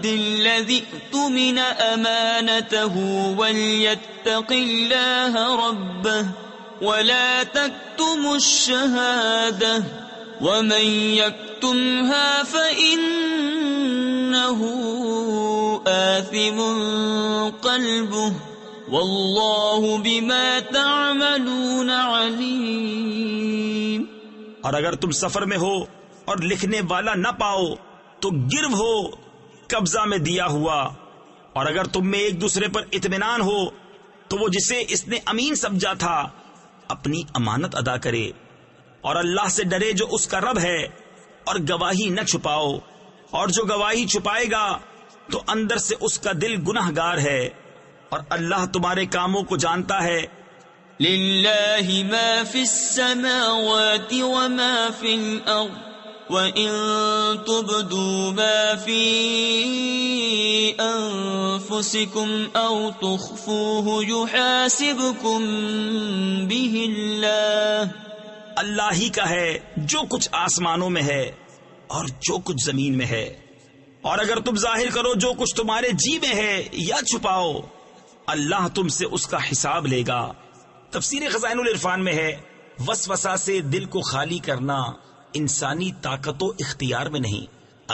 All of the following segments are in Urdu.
العبد الذي اؤتمن أمانته وليتق الله ربه ولا تكتموا الشهادة ومن يكتمها فإنه آثم قلبه واللہ بما تعملون علیم۔ اور اگر تم سفر میں ہو اور لکھنے والا نہ پاؤ تو گرو ہو قبضہ میں دیا ہوا، اور اگر تم میں ایک دوسرے پر اطمینان ہو تو وہ جسے اس نے امین سمجھا تھا اپنی امانت ادا کرے، اور اللہ سے ڈرے جو اس کا رب ہے، اور گواہی نہ چھپاؤ، اور جو گواہی چھپائے گا تو اندر سے اس کا دل گنہگار ہے، اور اللہ تمہارے کاموں کو جانتا ہے۔ للہ ما فی السماوات وما فی الارض وَإِن تُبْدُوا مَا فِي أَنفُسِكُمْ أَوْ تُخْفُوهُ يُحَاسِبْكُمْ بِهِ اللَّهُ، اللہ ہی کا ہے جو کچھ آسمانوں میں ہے اور جو کچھ زمین میں ہے، اور اگر تم ظاہر کرو جو کچھ تمہارے جی میں ہے یا چھپاؤ، اللہ تم سے اس کا حساب لے گا۔ تفسیر خزائن العرفان میں ہے، وسوسہ سے دل کو خالی کرنا انسانی طاقت و اختیار میں نہیں۔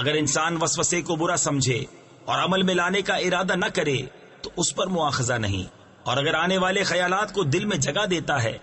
اگر انسان وسوسے کو برا سمجھے اور عمل میں لانے کا ارادہ نہ کرے تو اس پر مواخذہ نہیں، اور اگر آنے والے خیالات کو دل میں جگہ دیتا ہے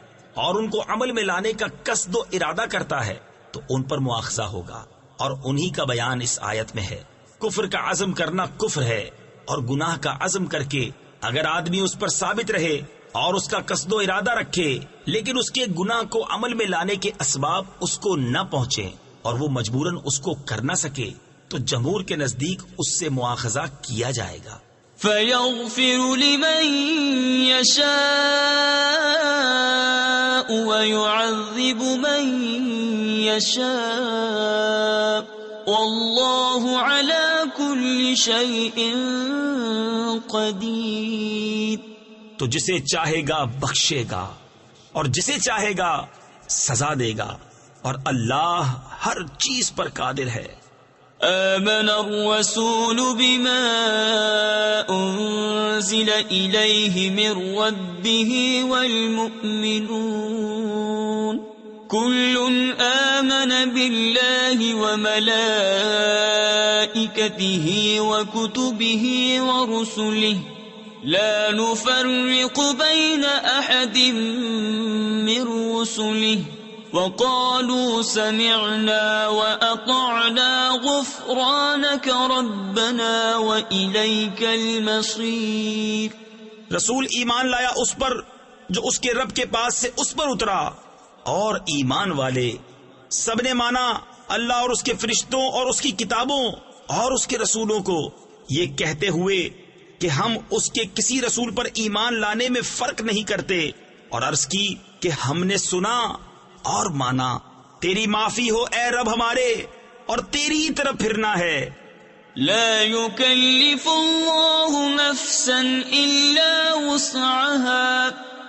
اور ان کو عمل میں لانے کا قصد و ارادہ کرتا ہے تو ان پر مواخذہ ہوگا، اور انہی کا بیان اس آیت میں ہے۔ کفر کا عزم کرنا کفر ہے، اور گناہ کا عزم کر کے اگر آدمی اس پر ثابت رہے اور اس کا قصد و ارادہ رکھے لیکن اس کے گناہ کو عمل میں لانے کے اسباب اس کو نہ پہنچے اور وہ مجبوراً اس کو کر نہ سکے تو جمہور کے نزدیک اس سے مواخذہ کیا جائے گا۔ فَيَغْفِرُ لِمَن يَشَاءُ وَيُعَذِّبُ مَن يَشَاءُ وَاللَّهُ عَلَى كُلِّ شَيْءٍ قَدِيرٌ۔ تو جسے چاہے گا بخشے گا اور جسے چاہے گا سزا دے گا، اور اللہ ہر چیز پر قادر ہے۔ آمن الرسول بما انزل الیہ من ربہ والمؤمنون کل آمن باللہ وملائکتہ وکتبہ ورسلہ لا نفرق بين أحد من رسله وقالوا سمعنا وأطعنا غفرانك ربنا وإليك المصير۔ رسول ایمان لایا اس پر جو اس کے رب کے پاس سے اس پر اترا، اور ایمان والے سب نے مانا اللہ اور اس کے فرشتوں اور اس کی کتابوں اور اس کے رسولوں کو، یہ کہتے ہوئے کہ ہم اس کے کسی رسول پر ایمان لانے میں فرق نہیں کرتے، اور عرض کی کہ ہم نے سنا اور مانا، تیری معافی ہو اے رب ہمارے، اور تیری ہی طرف پھرنا ہے۔ لا يكلف الله نفسا الا وسعها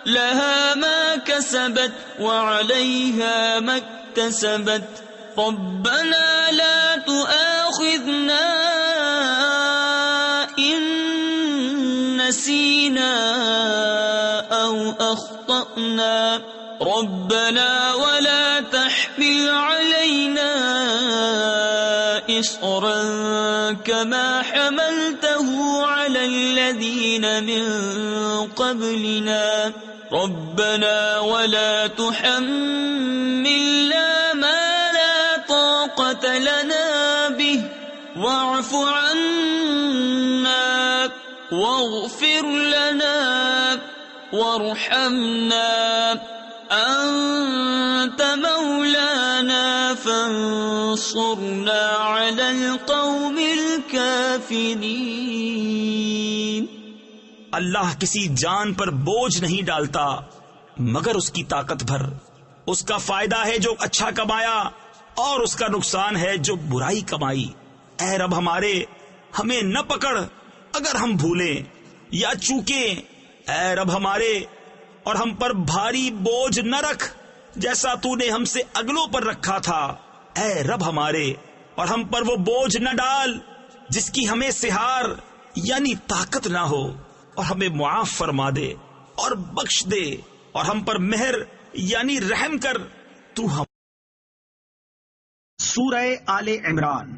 لها ما كسبت وعليها ما اكتسبت ربنا لا تؤاخذنا نسينا أو أخطأنا ربنا ولا تحمل علينا إصرا كما حملته على الذين من قبلنا ربنا ولا تحملنا ما لا طاقة لنا به واعف عنا واغفر لنا وارحمنا أنت مولانا فانصرنا على القوم الكافرين۔ اللہ کسی جان پر بوجھ نہیں ڈالتا مگر اس کی طاقت بھر، اس کا فائدہ ہے جو اچھا کمایا اور اس کا نقصان ہے جو برائی کمائی۔ اے رب ہمارے ہمیں نہ پکڑ اگر ہم بھولیں یا چوکیں، اے رب ہمارے اور ہم پر بھاری بوجھ نہ رکھ جیسا تو نے ہم سے اگلوں پر رکھا تھا، اے رب ہمارے اور ہم پر وہ بوجھ نہ ڈال جس کی ہمیں سہار یعنی طاقت نہ ہو، اور ہمیں معاف فرما دے اور بخش دے اور ہم پر مہر یعنی رحم کر، تو ہم۔ سورہ آل عمران